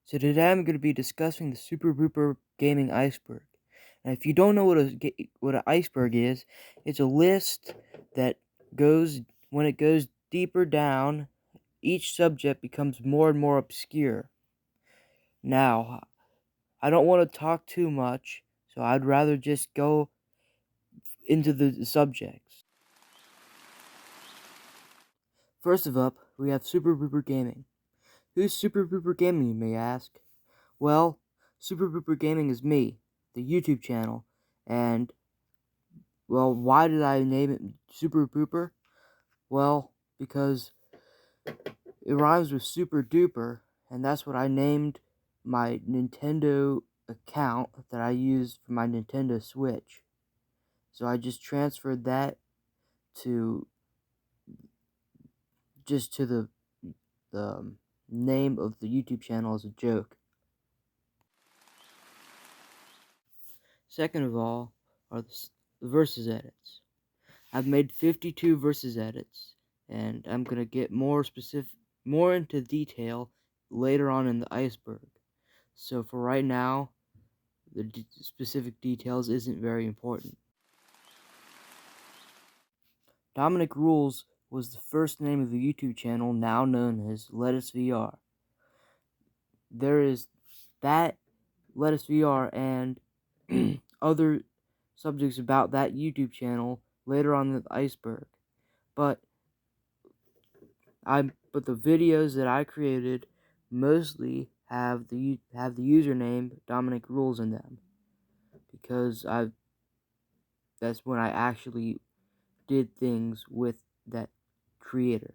So today I'm going to be discussing the Super Rooper Gaming Iceberg. And if you don't know what an iceberg is, it's a list that goes when it goes deeper down, each subject becomes more and more obscure. Now, I don't want to talk too much, so I'd rather just go into the subjects. First of all, we have Super Rooper Gaming. Who's Super Rooper Gaming, you may ask? Well, Super Rooper Gaming is me, the YouTube channel, and well, why did I name it Super Duper? Well, because it rhymes with Super Duper, and that's what I named my Nintendo account that I use for my Nintendo Switch. So I just transferred that to the name of the YouTube channel as a joke. Second of all are the verses edits. I've made 52 verses edits, and I'm gonna get more into detail later on in the iceberg. So for right now, the specific details isn't very important. Dominic Rules was the first name of the YouTube channel now known as Lettuce VR. There is that Lettuce VR and other subjects about that YouTube channel later on in the iceberg. But the videos that I created mostly have the username Dominic Rules in them, because that's when I actually did things with that creator.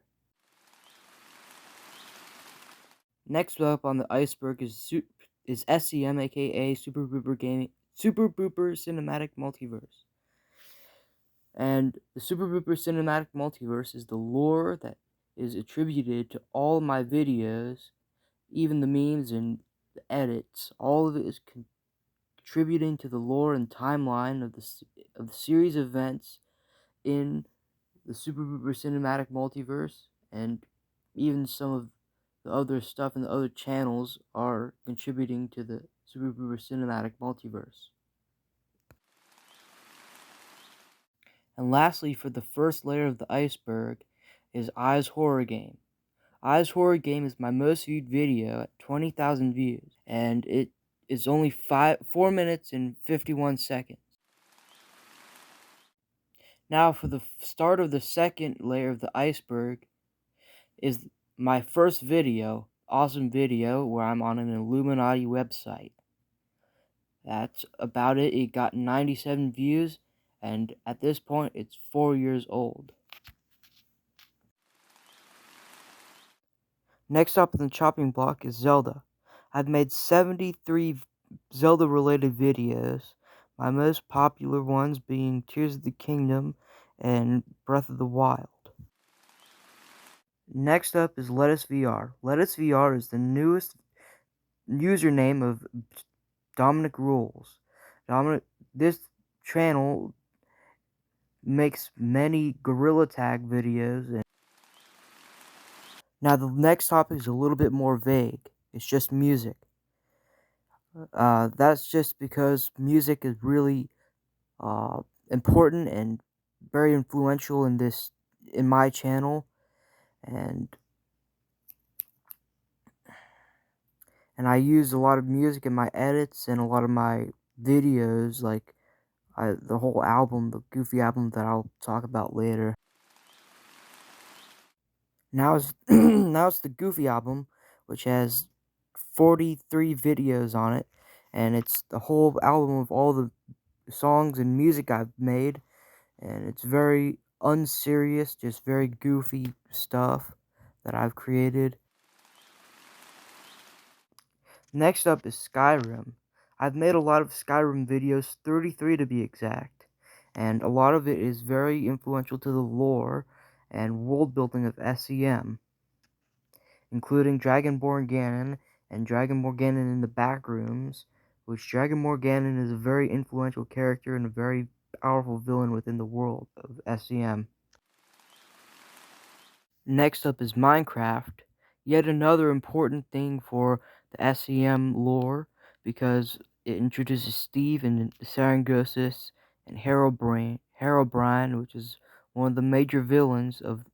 Next up on the iceberg is SCM, aka Super Booper Cinematic Multiverse. And the Super Booper Cinematic Multiverse is the lore that is attributed to all my videos, even the memes and the edits. All of it is contributing to the lore and timeline of the series of events in the Super Booper Cinematic Multiverse, and even some of the other stuff in the other channels are contributing to the Super Booper Cinematic Multiverse. And lastly, for the first layer of the iceberg, is I's Horror Game. I's Horror Game is my most viewed video at 20,000 views, and it is only 4 minutes and 51 seconds. Now for the start of the second layer of the iceberg is my first video, awesome video, where I'm on an Illuminati website. That's about it. It got 97 views, and at this point it's 4 years old. Next up on the chopping block is Zelda. I've made 73 Zelda-related videos, my most popular ones being Tears of the Kingdom and Breath of the Wild. Next up is Lettuce VR. Lettuce VR is the newest username of Dominic Rules. This channel makes many gorilla tag videos. Now the next topic is a little bit more vague. It's just music. That's just because music is really important and very influential in my channel, and I use a lot of music in my edits and a lot of my videos, like the whole album, the Goofy album that I'll talk about later. Now it's now it's the Goofy album, which has 43 videos on it, and it's the whole album of all the songs and music I've made, and it's very unserious, just very goofy stuff that I've created. Next up is Skyrim. I've made a lot of Skyrim videos, 33 to be exact, and a lot of it is very influential to the lore and world building of SCM, including Dragonborn Ganon and Dragonborn Ganon in the Backrooms, which Dragonborn Ganon is a very influential character and a very powerful villain within the world of SCM. Next up is Minecraft, yet another important thing for the SEM lore because it introduces Steve and Sarangosis and Herobrine, which is one of the major villains of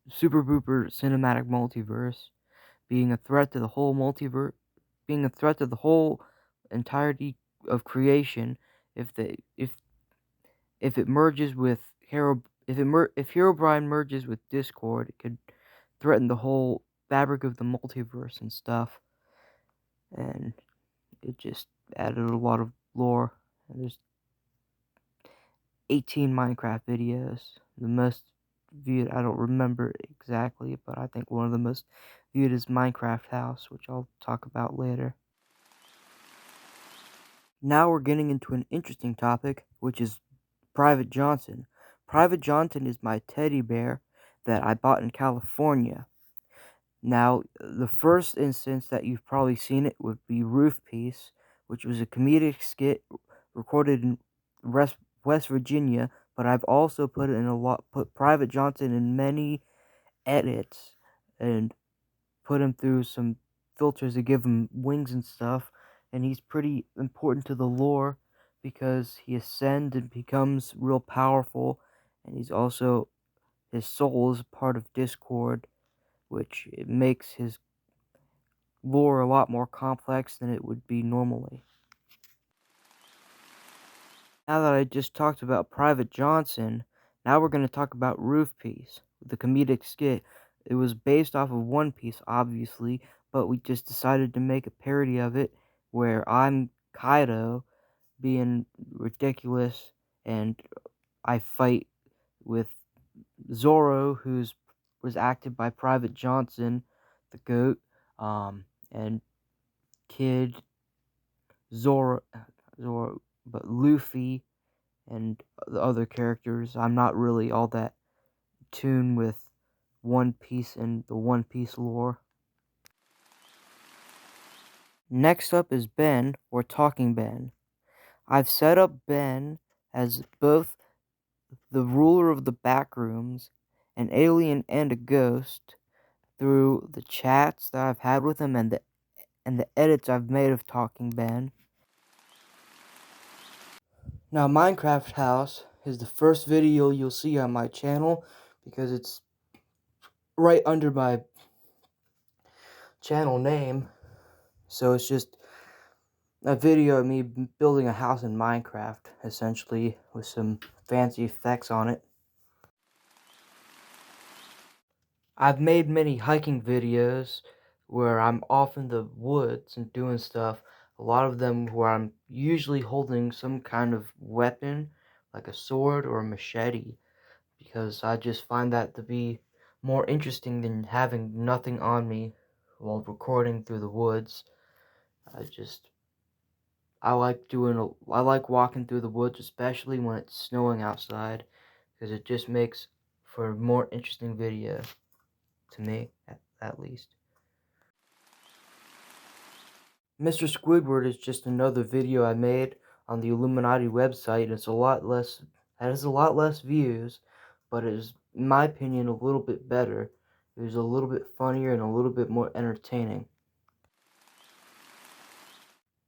Super Booper Cinematic Multiverse, being a threat to the whole multiverse, being a threat to the whole entirety of creation. If it merges with if Herobrine merges with Discord, it could threaten the whole fabric of the multiverse and stuff. And it just added a lot of lore. And there's 18 Minecraft videos. The most viewed, I don't remember exactly, but I think one of the most viewed is Minecraft House, which I'll talk about later. Now we're getting into an interesting topic, which is Private Johnson. Private Johnson is my teddy bear that I bought in California. Now, the first instance that you've probably seen it would be Roof Piece, which was a comedic skit recorded in West Virginia, but I've also put Private Johnson in many edits and put him through some filters to give him wings and stuff, and he's pretty important to the lore because he ascends and becomes real powerful, and his soul is part of Discord, which it makes his lore a lot more complex than it would be normally. Now that I just talked about Private Johnson, now we're going to talk about Roof Piece, the comedic skit. It was based off of One Piece, obviously, but we just decided to make a parody of it where I'm Kaido being ridiculous and I fight with Zoro, was acted by Private Johnson, the GOAT, and Kid, Zoro, but Luffy and the other characters. I'm not really all that tuned with One Piece and the One Piece lore. Next up is Ben, or Talking Ben. I've set up Ben as both the ruler of the backrooms, an alien and a ghost, through the chats that I've had with him and the edits I've made of Talking Ben. Now, Minecraft House is the first video you'll see on my channel because it's right under my channel name. So it's just a video of me building a house in Minecraft, essentially, with some fancy effects on it. I've made many hiking videos where I'm off in the woods and doing stuff. A lot of them where I'm usually holding some kind of weapon, like a sword or a machete, because I just find that to be more interesting than having nothing on me while recording through the woods. I like walking through the woods, especially when it's snowing outside, because it just makes for a more interesting video, to me, at least. Mr. Squidward is just another video I made on the Illuminati website. It has a lot less views, but it is, in my opinion, a little bit better. It was a little bit funnier and a little bit more entertaining.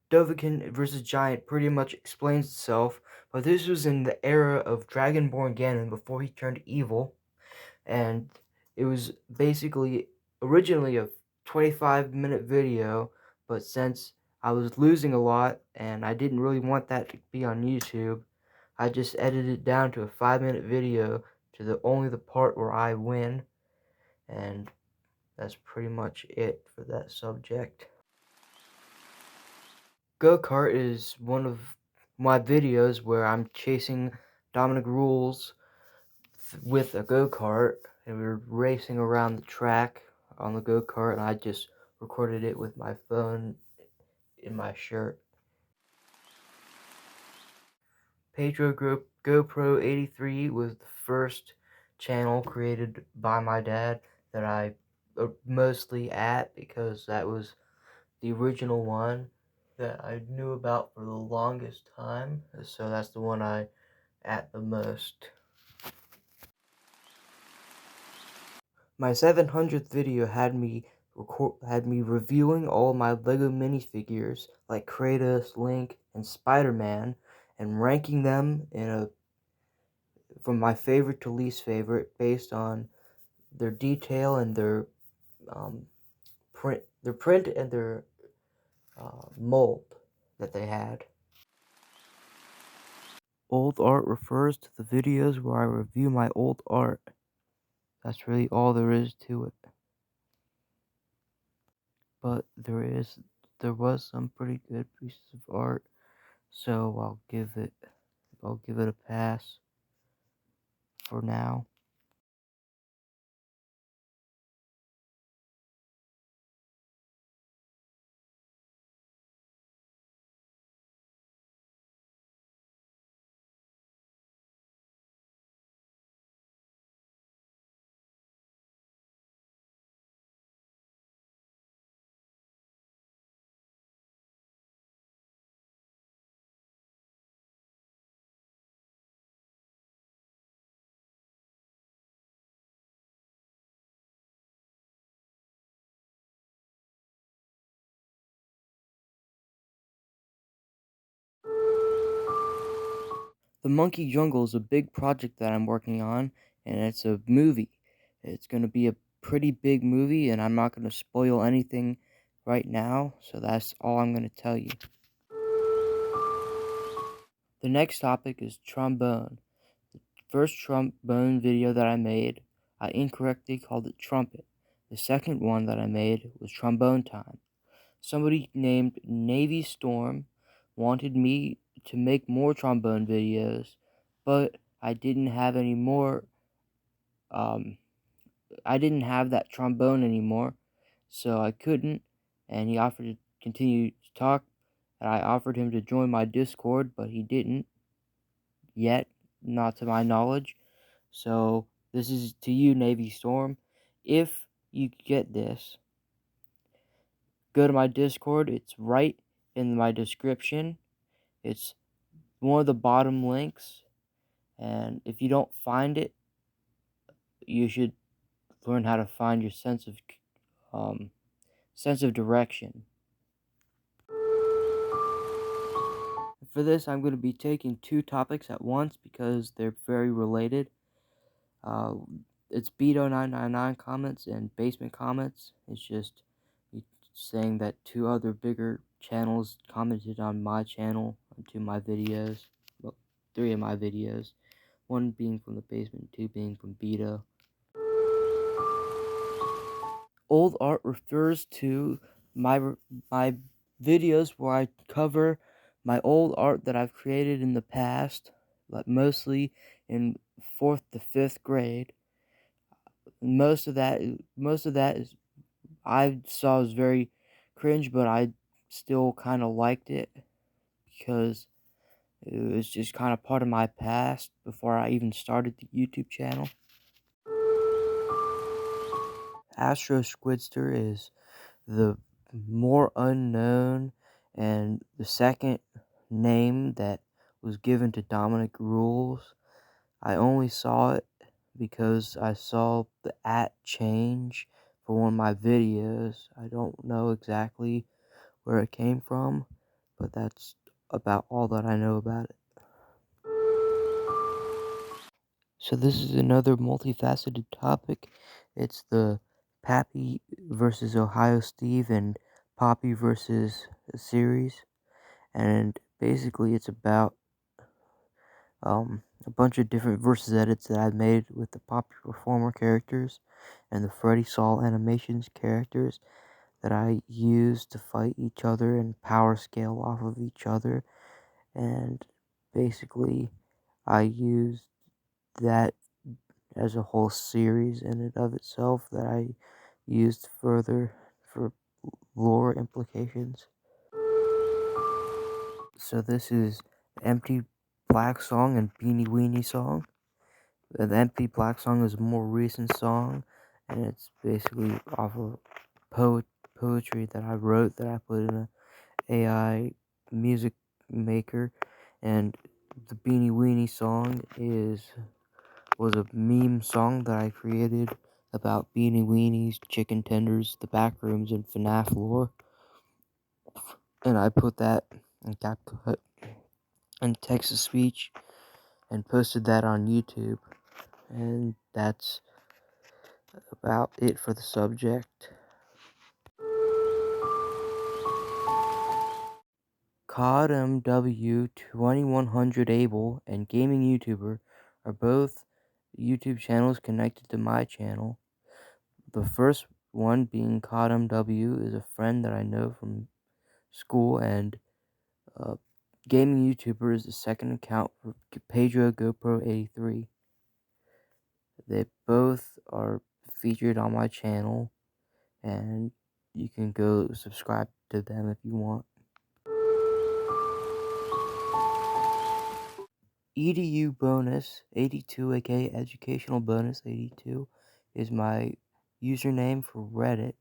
Dovahkiin vs. Giant pretty much explains itself, but this was in the era of Dragonborn Ganon before he turned evil, and it was basically originally a 25-minute video, but since I was losing a lot and I didn't really want that to be on YouTube, I just edited it down to a 5-minute video to only the part where I win, and that's pretty much it for that subject. Go-kart is one of my videos where I'm chasing Dominic Rules with a go-kart, and we're racing around the track on the go-kart, and I just recorded it with my phone in my shirt. Pedro GoPro 83 was the first channel created by my dad that I mostly at, because that was the original one that I knew about for the longest time, so that's the one I at the most. My 700th video had me had me reviewing all my Lego minifigures like Kratos, Link, and Spider-Man, and ranking them from my favorite to least favorite based on their detail and um, print and their mold that they had. Old art refers to the videos where I review my old art. That's really all there is to it. But there was some pretty good pieces of art, so I'll give it a pass for now. The Monkey Jungle is a big project that I'm working on, and it's a movie. It's going to be a pretty big movie, and I'm not going to spoil anything right now, so that's all I'm going to tell you. The next topic is trombone. The first trombone video that I made, I incorrectly called it trumpet. The second one that I made was trombone time. Somebody named Navy Storm wanted me to make more trombone videos, but I didn't have any more. Um, I didn't have that trombone anymore, so I couldn't. And he offered to continue to talk, and I offered him to join my Discord, but he didn't yet, not to my knowledge. So this is to you, Navy Storm. If you get this, go to my Discord. It's right in my description. It's one of the bottom links, and if you don't find it, you should learn how to find your sense of direction. For this, I'm going to be taking two topics at once because they're very related. Uh, it's Beto999 comments and basement comments. It's just saying that two other bigger channels commented on my channel and two of my videos. Well, three of my videos. One being from the basement, two being from Beto. Old art refers to my videos where I cover my old art that I've created in the past, but mostly in 4th to 5th grade. Most of that is I saw as very cringe, but I still kind of liked it because it was just kind of part of my past before I even started the YouTube channel. Astro Squidster is the more unknown and the second name that was given to Dominic Rules. I only saw it because I saw the change for one of my videos. I don't know exactly where it came from, but that's about all that I know about it. So this is another multifaceted topic. It's the Pappy versus Ohio Steve and Poppy versus series, and basically it's about a bunch of different versus edits that I've made with the Poppy Performer characters and the Freddy Saul Animations characters that I use to fight each other and power scale off of each other, and basically I used that as a whole series in and of itself that I used further for lore implications. So this is Empty Black Song and Beanie Weenie Song. The Empty Black Song is a more recent song, and it's basically off of poetry that I wrote that I put in a AI music maker, and the Beanie Weenie Song was a meme song that I created about beanie weenies, chicken tenders, the back rooms, and FNAF lore. And I put that in CapCut and text to speech and posted that on YouTube. And that's about it for the subject. COD MW 2100 Able and Gaming YouTuber are both YouTube channels connected to my channel. The first one being COD MW is a friend that I know from school, and Gaming YouTuber is the second account for Pedro GoPro 83. They both are featured on my channel, and you can go subscribe to them if you want. EDU Bonus 82, aka Educational Bonus 82, is my username for Reddit,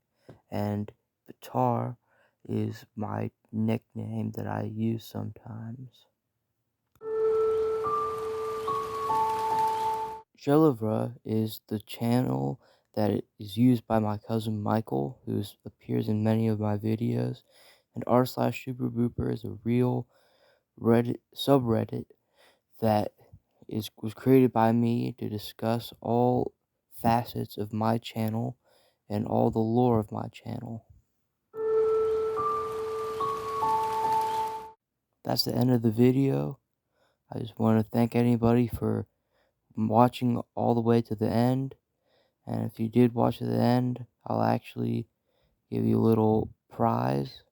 and Batar is my nickname that I use sometimes. Jelivra is the channel that is used by my cousin Michael, who appears in many of my videos, and r/superbooper is a real Reddit subreddit that was created by me to discuss all facets of my channel and all the lore of my channel. That's the end of the video. I just want to thank anybody for watching all the way to the end. And if you did watch to the end, I'll actually give you a little prize.